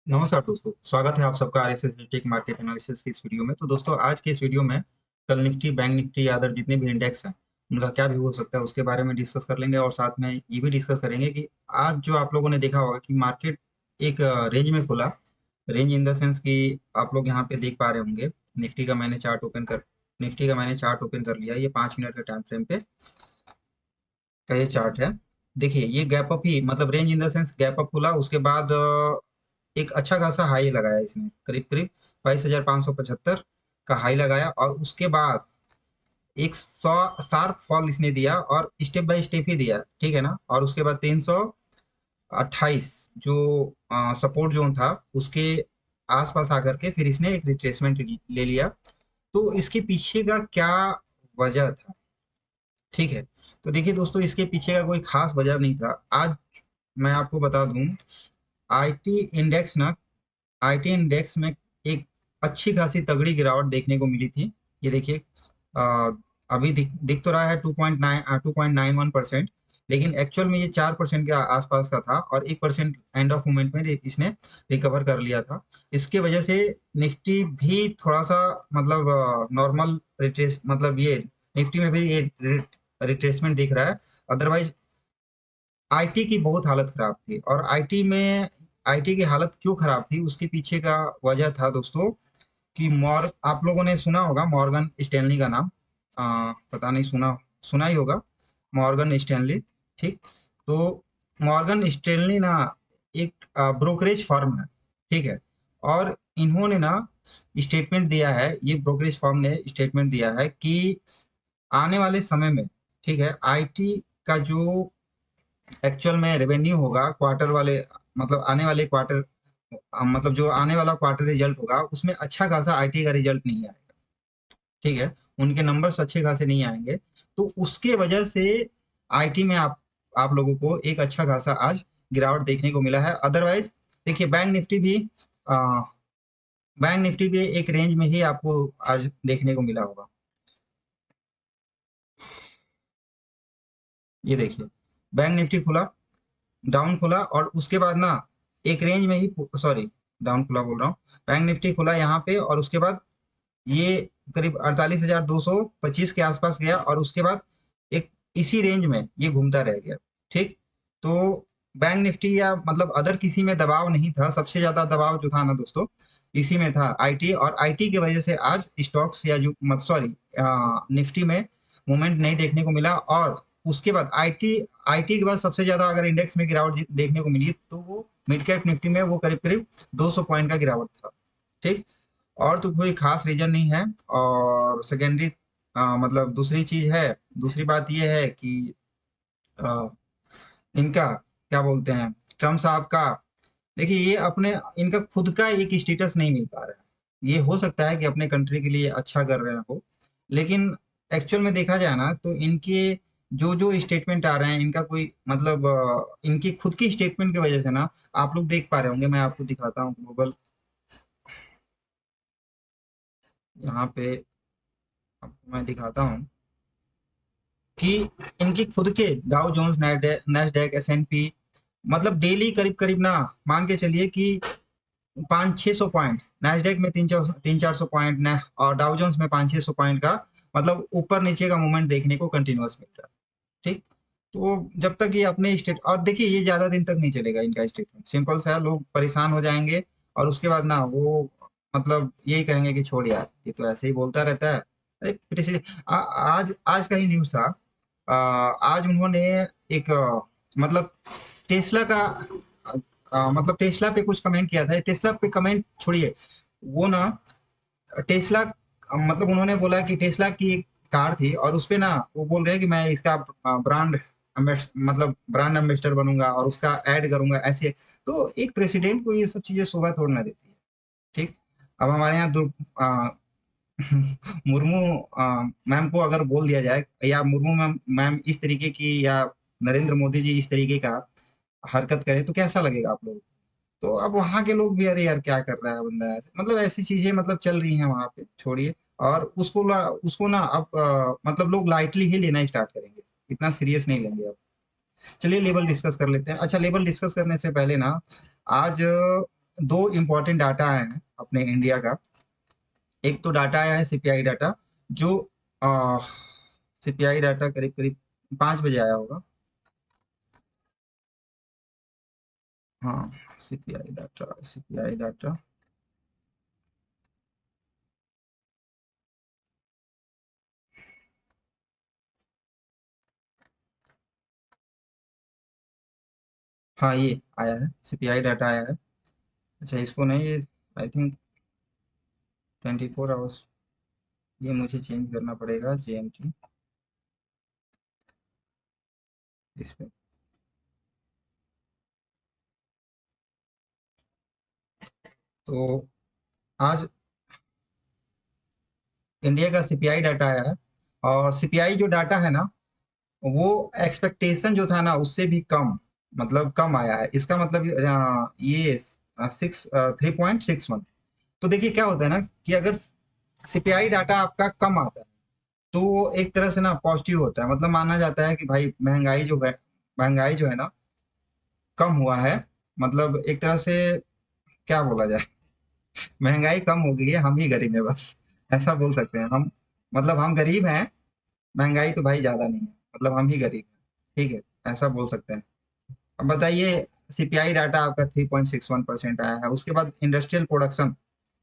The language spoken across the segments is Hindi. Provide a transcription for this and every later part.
नमस्कार दोस्तों, स्वागत है आप सबका आरएसएस टेक मार्केट एनालिसिस की इस वीडियो में। तो दोस्तों, आज के इस वीडियो में कल निफ्टी, बैंक निफ्टी या अदर जितने भी इंडेक्स हैं, उनका क्या व्यू हो सकता है उसके बारे में डिस्कस कर लेंगे। और साथ में ये भी डिस्कस करेंगे कि आज जो आप लोगों ने देखा होगा कि मार्केट एक रेंज में खुला। रेंज इन द सेंस कि आप लोग यहाँ पे देख पा रहे होंगे, निफ्टी का मैंने चार्ट ओपन कर लिया। ये 5 मिनट के टाइम फ्रेम पे का ये चार्ट है। देखिए, ये गैप अप ही, मतलब range in the sense gap up खुला, उसके बाद एक अच्छा खासा हाई लगाया इसने, करीब करीब 22,575 का हाई लगाया। और उसके बाद एक शार्प फॉल इसने दिया, और स्टेप बाय स्टेप ही दिया, ठीक है ना। और उसके बाद 328 जो सपोर्ट जोन था, उसके आसपास आकर के फिर इसने एक रिट्रेसमेंट ले लिया। तो इसके पीछे का क्या वजह था, ठीक है। तो देखिए दोस्तों, इसके पीछे का कोई खास वजह नहीं था। आज मैं आपको बता दूं, आईटी इंडेक्स ना आईटी इंडेक्स में एक अच्छी खासी तगड़ी गिरावट देखने को मिली थी। ये देखिए, अ, अभी दिख तो रहा है 2.91%, लेकिन एक्चुअल में ये 4% के आसपास का था, और 1% एंड ऑफ मोमेंट में इसने रिकवर कर लिया था। इसके वजह से निफ्टी भी थोड़ा सा, मतलब नॉर्मल रिट्रेस, मतलब ये निफ्टी में भी ये रिट्रेसमेंट दिख रहा है। अदरवाइज आईटी की बहुत हालत खराब थी। और आईटी की हालत क्यों खराब थी, उसके पीछे का वजह था दोस्तों कि आप लोगों ने सुना होगा मॉर्गन स्टैनली का नाम। पता नहीं, सुना सुना ही होगा, मॉर्गन स्टैनली। ठीक। तो मॉर्गन स्टैनली ना एक ब्रोकरेज फर्म है, ठीक है। और इन्होंने ना स्टेटमेंट दिया है, ये ब्रोकरेज फर्म ने स्टेटमेंट दिया है कि आने वाले समय में, ठीक है, आईटी का जो एक्चुअल में रेवेन्यू होगा क्वार्टर वाले, मतलब आने वाले क्वार्टर, मतलब जो आने वाला क्वार्टर रिजल्ट होगा, उसमें अच्छा खासा आईटी का रिजल्ट नहीं आएगा, ठीक है। उनके नंबर्स अच्छे खासे नहीं आएंगे। तो उसके वजह से आईटी में आप लोगों को एक अच्छा खासा आज गिरावट देखने को मिला है। अदरवाइज देखिए, आ, बैंक निफ्टी भी एक रेंज में ही आपको आज देखने को मिला होगा। ये देखिए, बैंक निफ्टी खुला, डाउन खुला, और उसके बाद ना एक रेंज में ही, सॉरी, डाउन खुला बोल रहा हूँ, बैंक निफ्टी खुला यहाँ पे, और उसके बाद ये करीब 48,225 के आसपास गया, और उसके बाद एक इसी रेंज में ये घूमता रह गया, ठीक। तो बैंक निफ्टी या मतलब अदर किसी में दबाव नहीं था। सबसे ज्यादा दबाव जो था ना दोस्तों, इसी में था, आईटी। और आईटी की वजह से आज स्टॉक्स या जो मत सॉरी निफ्टी में मूवमेंट नहीं देखने को मिला। और उसके बाद आईटी आईटी के बाद सबसे ज्यादा अगर इंडेक्स में गिरावट देखने को मिली, तो वो मिड कैप निफ्टी में वो करीब करीब 200 पॉइंट का गिरावट था, ठीक। और तो कोई खास रीजन नहीं है। और सेकेंडरी, मतलब दूसरी बात ये है कि अ, इनका क्या बोलते हैं, ट्रम्प साहब का, देखिए ये अपने, इनका खुद का एक स्टेटस नहीं मिल पा रहा है। ये हो सकता है कि अपने कंट्री के लिए अच्छा कर रहे हो, लेकिन एक्चुअल में देखा जाए ना, तो इनके जो जो स्टेटमेंट आ रहे हैं, इनका कोई मतलब, इनकी खुद की स्टेटमेंट की वजह से ना, आप लोग देख पा रहे होंगे, मैं आपको दिखाता हूँ ग्लोबल, यहाँ पे आपको मैं दिखाता हूँ कि इनकी खुद के डाउ जोन्स, नैस्डैक, एसएनपी, मतलब डेली करीब करीब ना, मान के चलिए कि 500-600 पॉइंट, नैस्डैक में 300-400 पॉइंट न, और डाउ जोन्स में 500-600 पॉइंट का, मतलब ऊपर नीचे का मूवमेंट देखने को कंटिन्यूअस मिल रहा है, ठीक। तो जब तक ये अपने स्टेट, और देखिए ये ज्यादा दिन तक नहीं चलेगा इनका स्टेटमेंट, सिंपल सा है, लोग परेशान हो जाएंगे। और उसके बाद ना वो, मतलब यही कहेंगे कि छोड़ यार, ये तो ऐसे ही बोलता रहता है। अरे आज आज का ही न्यूज़ था। आज उन्होंने एक, मतलब टेस्ला का, मतलब टेस्ला पे कुछ कमेंट किया था। टेस्ला पे कमेंट छोड़िए, वो ना टेस्ला, मतलब उन्होंने बोला कि टेस्ला की एक कार थी, और उसपे ना वो बोल रहे हैं कि मैं इसका ब्रांड, मतलब ब्रांड एम्बेसडर बनूंगा और उसका ऐड करूंगा, ऐसे। तो एक प्रेसिडेंट को ये सब चीजें शोभा थोड़ी ना देती है, ठीक। अब हमारे यहाँ मुर्मू मैम को अगर बोल दिया जाए, या मुर्मू मैम मैम इस तरीके की, या नरेंद्र मोदी जी इस तरीके का हरकत करें, तो कैसा लगेगा आप लोग। तो अब वहाँ के लोग भी, अरे यार क्या कर रहा है बंदा, ऐसे मतलब ऐसी चीजें मतलब चल रही हैं वहाँ पे, छोड़िए। और उसको ना अब मतलब लोग लाइटली ही लेना स्टार्ट करेंगे, इतना सीरियस नहीं लेंगे अब। चलिए लेवल डिस्कस कर लेते हैं। अच्छा, लेवल डिस्कस करने से पहले ना, आज दो इम्पोर्टेंट डाटा आए हैं अपने इंडिया का। एक तो डाटा आया है सीपीआई डाटा, जो सीपीआई डाटा करीब करीब 5 बजे आया होगा। हाँ, सीपीआई डाटा। हाँ, ये आया है, सीपीआई डाटा आया है। अच्छा, इसको नहीं, ये आई थिंक 24 आवर्स, ये मुझे चेंज करना पड़ेगा जीएमटी इस पे। तो आज इंडिया का सीपीआई डाटा आया है, और सीपीआई जो डाटा है ना, वो एक्सपेक्टेशन जो था ना उससे भी कम, मतलब कम आया है। इसका मतलब ये 3.61। तो देखिए क्या होता है ना, कि अगर सीपीआई डाटा आपका कम आता है तो वो एक तरह से ना पॉजिटिव होता है, मतलब माना जाता है कि भाई महंगाई जो है ना कम हुआ है। मतलब एक तरह से क्या बोला जाए, महंगाई कम हो गई है, हम ही गरीब हैं बस, ऐसा बोल सकते हैं हम। मतलब हम गरीब हैं, महंगाई तो भाई ज्यादा नहीं है, मतलब हम ही गरीब हैं। ठीक है, ऐसा बोल सकते हैं। अब बताइए, सीपीआई डाटा आपका 3.61% आया है। उसके बाद इंडस्ट्रियल प्रोडक्शन,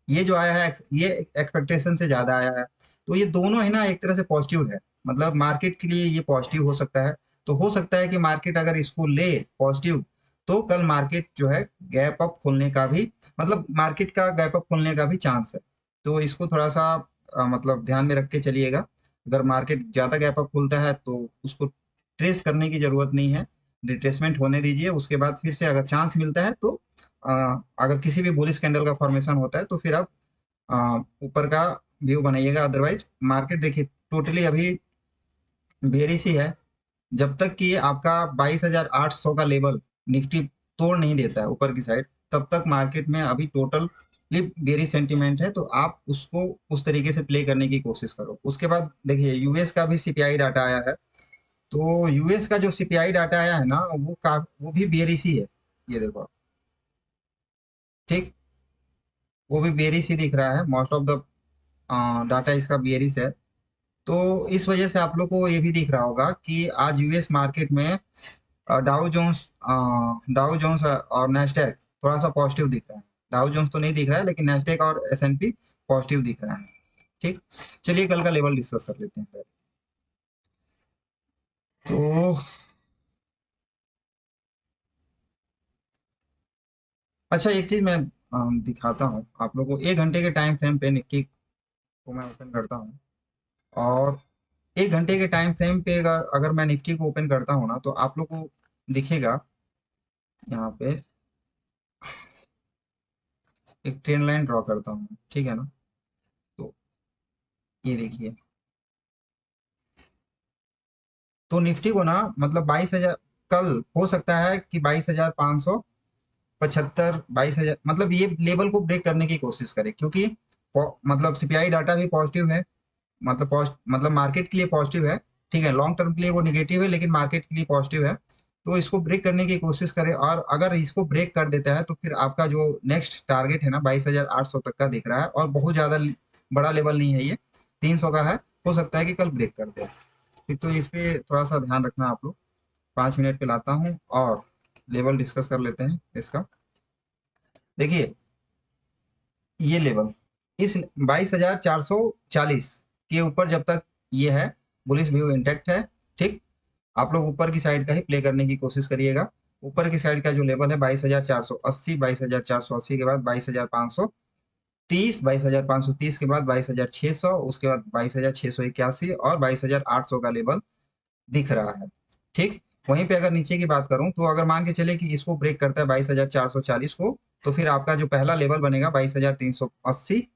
ये जो आया है ये एक्सपेक्टेशन से ज्यादा आया है। तो ये दोनों है ना एक तरह से पॉजिटिव है, मतलब मार्केट के लिए ये पॉजिटिव हो सकता है। तो हो सकता है कि मार्केट अगर इसको ले पॉजिटिव, तो कल मार्केट जो है गैप अप खोलने का भी, मतलब मार्केट का गैप अप खोलने का भी चांस है। तो इसको थोड़ा सा मतलब ध्यान में रख के चलिएगा। अगर मार्केट ज्यादा गैप अप खुलता है तो उसको ट्रेस करने की जरूरत नहीं है, रिट्रेसमेंट होने दीजिए। उसके बाद फिर से अगर चांस मिलता है तो अ, अगर किसी भी बुलिश कैंडल का फॉर्मेशन होता है तो फिर आप ऊपर का व्यू बनाइएगा। अदरवाइज मार्केट देखिए टोटली अभी बेरिश ही है। जब तक कि आपका 22,800 का लेवल निफ्टी तोड़ नहीं देता है ऊपर की साइड, तब तक मार्केट में अभी टोटल बेरिश सेंटीमेंट है। तो आप उसको उस तरीके से प्ले करने की कोशिश करो। उसके बाद देखिए यूएस का भी सीपीआई डाटा आया है। तो यूएस का जो सीपीआई डाटा आया है ना, वो भी बेरिश ही है। ये देखो, ठीक, वो भी बेरिश ही दिख रहा है। मोस्ट ऑफ द डाटा इसका बेरिश है। तो इस वजह से आप लोग को ये भी दिख रहा होगा कि आज यूएस मार्केट में डाउ जोन्स और नेस्डैक थोड़ा सा पॉजिटिव दिख रहा है। डाउ जोन्स तो नहीं दिख रहा है, लेकिन नेस्डैक और एसएनपी पॉजिटिव दिख रहा है। ठीक, चलिए कल का लेवल डिस्कस कर लेते हैं फिर। तो अच्छा, एक चीज मैं दिखाता हूँ आप लोगों को। 1 घंटे के टाइम फ्रेम पे निफ्टी को मैं ओपन करता हूँ, और 1 घंटे के टाइम फ्रेम पे अगर मैं निफ्टी को ओपन करता हूँ ना, तो आप लोग को दिखेगा यहाँ पे एक ट्रेन लाइन ड्रॉ करता हूँ, ठीक है ना। तो ये देखिए, तो निफ्टी को ना मतलब 22,000, कल हो सकता है कि 22,575, 22,000, मतलब ये लेवल को ब्रेक करने की कोशिश करे, क्योंकि मतलब सीपीआई डाटा भी पॉजिटिव है। मतलब मार्केट के लिए पॉजिटिव है। ठीक है, लॉन्ग टर्म के लिए वो निगेटिव है, लेकिन मार्केट के लिए पॉजिटिव है। तो इसको ब्रेक करने की कोशिश करे, और अगर इसको ब्रेक कर देता है तो फिर आपका जो नेक्स्ट टारगेट है ना 22,800 तक का दिख रहा है, और बहुत ज्यादा बड़ा लेवल नहीं है ये, 300 का है। हो सकता है कि कल ब्रेक कर दे। ठीक, तो इस पे थोड़ा सा ध्यान रखना आप लोग। 5 मिनट पे लाता हूँ और लेवल डिस्कस कर लेते हैं इसका। देखिए, ये लेवल इस 22,440 के ऊपर जब तक ये है, बुलिश व्यू इंटेक्ट है। ठीक, आप लोग ऊपर की साइड का ही प्ले करने की कोशिश करिएगा। ऊपर की साइड का जो लेवल है 22,480, 22,480 के बाद 22,530, 22,530 के बाद 22,600, उसके बाद 22,681 और 22,800 का लेवल दिख रहा है। ठीक, वहीं पे अगर नीचे की बात करूं, तो अगर मान के चले कि इसको ब्रेक करता है 22,440 को, तो फिर आपका जो पहला लेवल बनेगा 22,380,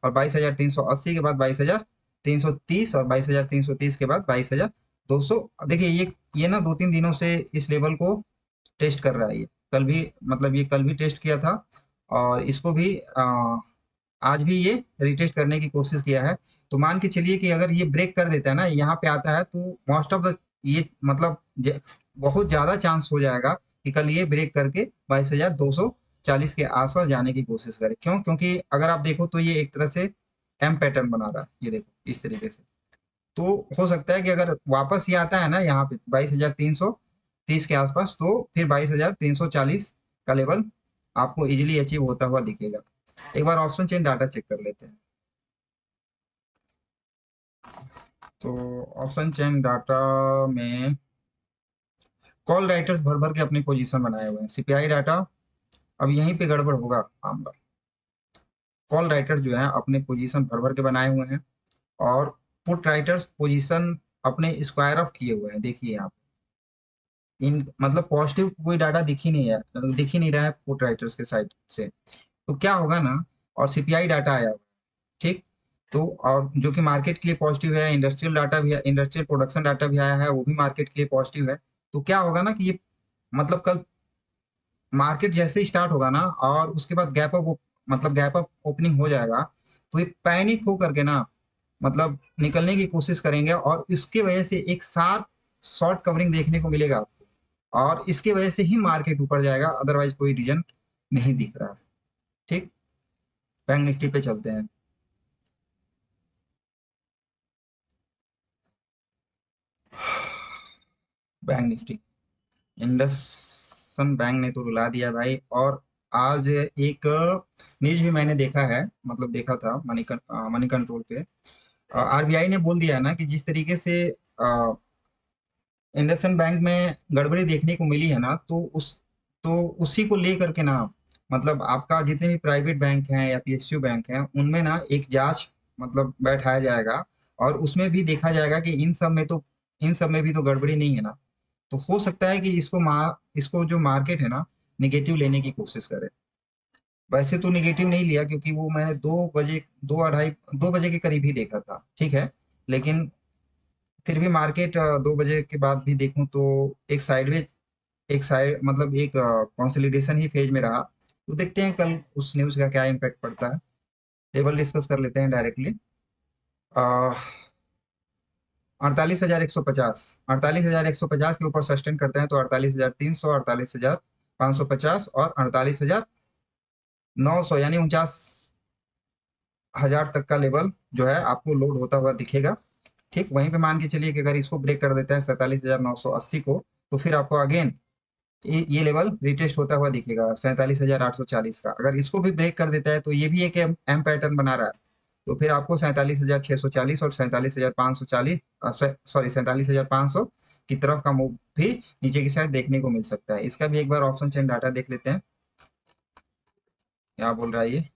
और 22,380 के बाद 22,330, और 22,330 के बाद 22,200। देखिए ये ना 2-3 दिनों से इस लेवल को टेस्ट कर रहा है। ये कल भी, मतलब ये कल भी टेस्ट किया था, और इसको भी आज भी ये रिटेस्ट करने की कोशिश किया है। तो मान के चलिए कि अगर ये ब्रेक कर देता है ना, यहाँ पे आता है, तो मोस्ट ऑफ द ये मतलब बहुत ज्यादा चांस हो जाएगा कि कल ये ब्रेक करके 22,200 40 के आसपास जाने की कोशिश करे। क्यों? क्योंकि अगर आप देखो तो ये एक तरह से एम पैटर्न बना रहा है, ये देखो इस तरीके से। तो हो सकता है कि अगर वापस ये आता है ना यहाँ पे 22,330 के आसपास, तो फिर 22,340 का लेवल आपको इजीली अचीव होता हुआ दिखेगा। एक बार ऑप्शन चेन डाटा चेक कर लेते हैं। तो ऑप्शन चेन डाटा में कॉल राइटर्स भर भर के अपनी पोजीशन बनाए हुए हैं। सीपीआई डाटा, अब यहीं पे गड़बड़ होगा मामला। कॉल राइटर्स जो है अपने पोजीशन भर भर के बनाए हुए हैं, और पुट राइटर्स पोजीशन अपने स्क्वायर ऑफ किए हुए हैं। देखिए यहाँ पे इन मतलब पॉजिटिव कोई डाटा दिख ही नहीं रहा है पुट राइटर्स के साइड से। तो क्या होगा ना, और सीपीआई डाटा आया हुआ है, ठीक। तो और जो कि मार्केट के लिए पॉजिटिव है, इंडस्ट्रियल डाटा भी, इंडस्ट्रियल प्रोडक्शन डाटा भी आया है, वो भी मार्केट के लिए पॉजिटिव है। तो क्या होगा ना कि ये मतलब कल मार्केट जैसे ही स्टार्ट होगा ना, और उसके बाद गैप अप ओपनिंग हो जाएगा, तो ये पैनिक हो करके ना मतलब निकलने की कोशिश करेंगे, और इसके वजह से एक साथ शॉर्ट कवरिंग देखने को मिलेगा आपको, और इसके वजह से ही मार्केट ऊपर जाएगा, अदरवाइज कोई रीजन नहीं दिख रहा है। ठीक। बैंक निफ्टी पे चलते हैं। बैंक निफ्टी, इंडसइंड बैंक ने तो रुला दिया भाई। और आज एक न्यूज भी मैंने देखा है, मतलब देखा था मनी कंट्रोल पे। आरबीआई ने बोल दिया है ना कि जिस तरीके से इंडसइंड बैंक में गड़बड़ी देखने को मिली है ना, तो उसी को लेकर के ना मतलब आपका जितने भी प्राइवेट बैंक हैं या पीएसयू बैंक हैं, उनमें ना एक जांच मतलब बैठाया जाएगा, और उसमें भी देखा जाएगा कि इन सब में भी तो गड़बड़ी नहीं है ना। तो हो सकता है कि इसको जो मार्केट है ना निगेटिव लेने की कोशिश करे। वैसे तो निगेटिव नहीं लिया, क्योंकि वो मैंने 2 बजे, 2 बजे के करीब ही देखा था, ठीक है। लेकिन फिर भी मार्केट 2 बजे के बाद भी देखूं तो एक साइडवेज, एक साइड मतलब एक कंसोलिडेशन ही फेज में रहा। तो देखते हैं कल उस न्यूज़ का क्या इम्पैक्ट पड़ता है। टेबल डिस्कस कर लेते हैं डायरेक्टली। 48,150, 48,150 के ऊपर सस्टेन करते हैं तो 48,300, 48,550 और 48,900, यानी 49,000 तक का लेवल जो है आपको लोड होता हुआ दिखेगा। ठीक, वहीं पे मान के चलिए कि अगर इसको ब्रेक कर देता है 47,980 को, तो फिर आपको अगेन ये लेवल रिटेस्ट होता हुआ दिखेगा 47,840 का। अगर इसको भी ब्रेक कर देता है तो ये भी एक एम पैटर्न बना रहा है, तो फिर आपको 47,640 और 47,540, सॉरी 47,500 की तरफ का मूव भी नीचे की साइड देखने को मिल सकता है। इसका भी एक बार ऑप्शन चेन डाटा देख लेते हैं, क्या बोल रहा है ये।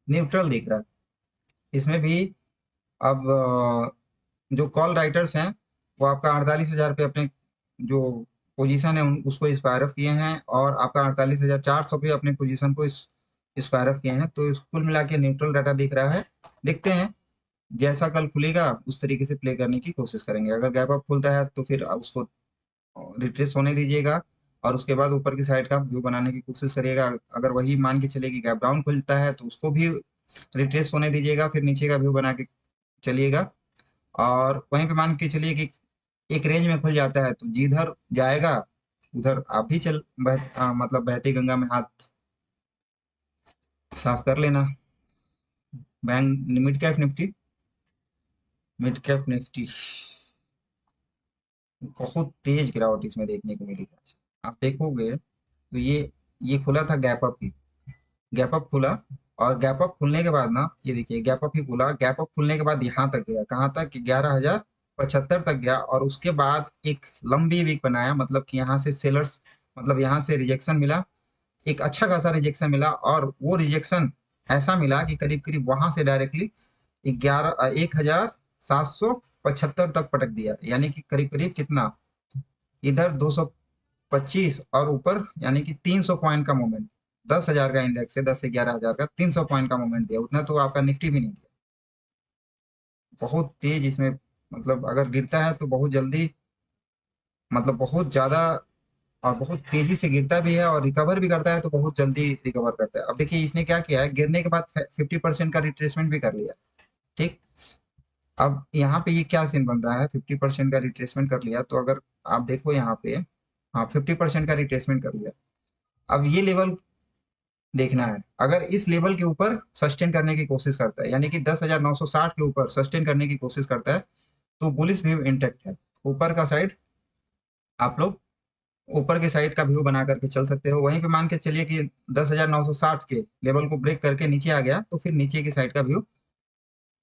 न्यूट्रल दिख रहा है इसमें भी। अब जो कॉल राइटर्स हैं वो आपका 48,000 पे अपने जो पोजीशन है उसको स्क्वायर ऑफ किए हैं, और आपका 48,400 पे अपने पोजीशन को स्क्वायर ऑफ किए हैं। तो कुल मिला के न्यूट्रल डाटा दिख रहा है। देखते हैं जैसा कल खुलेगा उस तरीके से प्ले करने की कोशिश करेंगे। अगर गैप अप खुलता है तो फिर उसको रिट्रेस होने दीजिएगा, और उसके बाद ऊपर की साइड का व्यू बनाने की कोशिश करिएगा। अगर वही मान के चले कि गैप डाउन खुलता है तो उसको भी रिट्रेस होने दीजिएगा, फिर नीचे का व्यू बना के चलिएगा। और वहीं पे मान के चलिए कि एक रेंज में खुल जाता है तो जिधर जाएगा उधर आप भी मतलब बहती गंगा में हाथ साफ कर लेना। बैंक मिड कैप निफ्टी बहुत तेज गिरावट इसमें देखने को मिली है। आप देखोगे तो ये खुला था गैप अप ही, गैप अप खुला, और गैप अप खुलने के बाद ना ये देखिए गैप अप ही खुला, गैप अप खुलने के बाद यहाँ तक गया, कहाँ तक कि 11,075 तक गया, और उसके बाद एक लंबी वीक बनाया, मतलब कि यहाँ से सेलर्स, मतलब यहाँ से रिजेक्शन मिला, एक अच्छा खासा रिजेक्शन मिला, और वो रिजेक्शन ऐसा मिला कि करीब करीब वहां से डायरेक्टली 1,775 तक पटक दिया, यानी कि करीब करीब कितना, इधर 225 और ऊपर यानी कि 300 पॉइंट का मूवमेंट। 10,000 का इंडेक्स है, 10 से 11,000 का, 300 पॉइंट का मूवमेंट दिया, उतना तो आपका निफ्टी भी नहीं दिया। बहुत तेज इसमें, मतलब अगर गिरता है तो बहुत जल्दी, मतलब बहुत ज्यादा, और बहुत तेजी से गिरता भी है, और रिकवर भी करता है तो बहुत जल्दी रिकवर करता है। अब देखिए इसने क्या किया है, गिरने के बाद 50% का रिट्रेसमेंट भी कर लिया। ठीक। अब यहाँ पे ये क्या सीन बन रहा है, 50% का रिट्रेसमेंट कर लिया, तो अगर आप देखो यहाँ पे, हाँ 50% का रिट्रेसमेंट कर लिया। अब ये लेवल देखना है, अगर इस लेवल के ऊपर सस्टेन करने की कोशिश करता है, यानी कि 10,960 के ऊपर सस्टेन करने की कोशिश करता है, तो बुलिश व्यू इंटेक्ट है। ऊपर का साइड आप लोग ऊपर के साइड का व्यू बना करके चल सकते हो। वहीं पे मान के चलिए कि 10,960 के लेवल को ब्रेक करके नीचे आ गया, तो फिर नीचे की साइड का व्यू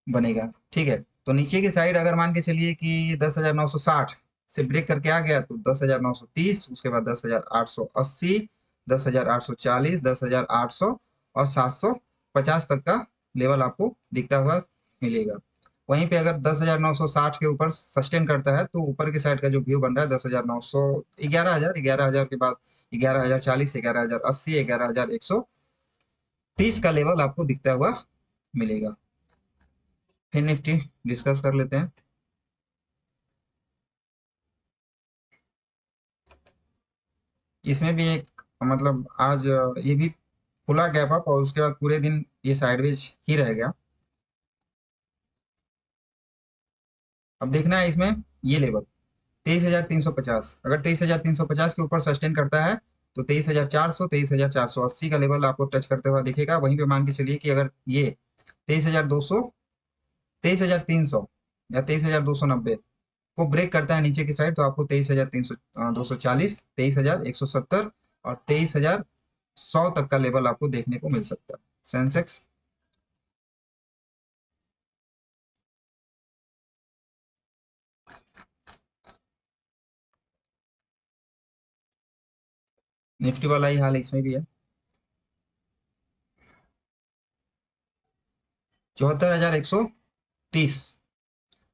बनेगा। ठीक है, तो नीचे की साइड अगर मान के चलिए कि 10,960 से ब्रेक करके आ गया, तो 10,930, उसके बाद 10,880, 10,840, 10,800 और 750 तक का लेवल आपको दिखता हुआ मिलेगा। वहीं पे अगर 10,960 के ऊपर सस्टेन करता है, तो ऊपर की साइड का जो व्यू बन रहा है 10,900, 11,000, 11,000 के बाद 11,040, 11,080, 11,130 का लेवल आपको दिखता हुआ मिलेगा। फिर निफ्टी डिस्कस कर लेते हैं। इसमें भी एक मतलब आज ये भी खुला गैप अप, और उसके बाद पूरे दिन ये साइडवेज ही रह गया। अब देखना है इसमें ये लेवल 23,350, अगर 23,350 के ऊपर सस्टेन करता है, तो 23,400, 23,480 का लेवल आपको टच करते हुआ दिखेगा। वहीं पे मान के चलिए कि अगर ये 23,200, 23,300 या 23,290 को ब्रेक करता है नीचे की साइड, तो आपको 23,240, 23,170 और 23,100 तक का लेवल आपको देखने को मिल सकता है। सेंसेक्स निफ्टी वाला ही हाल इसमें भी है। 74,130,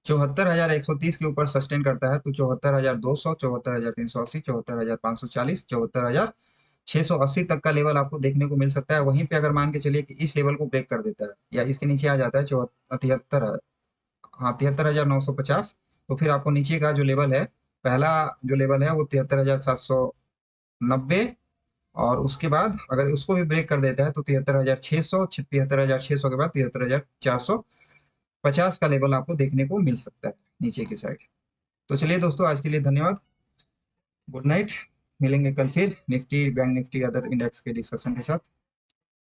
74,130 के ऊपर सस्टेन करता है, तो 74,200, 74,380, 74,540, 74,680 तक का लेवल आपको देखने को मिल सकता है। वहीं पे अगर मान के चलिए कि इस लेवल को ब्रेक कर देता है या इसके नीचे आ जाता है 74, हाँ 73,950, तो फिर आपको नीचे का जो लेवल है, पहला जो लेवल है वो 73,790, और उसके बाद अगर उसको भी ब्रेक कर देता है, तो 73,600, 73,600 के बाद 73,450 का लेवल आपको देखने को मिल सकता है नीचे की साइड। तो चलिए दोस्तों, आज के लिए धन्यवाद। Good night. मिलेंगे कल फिर Nifty, bank Nifty, other index के डिस्कशन के साथ।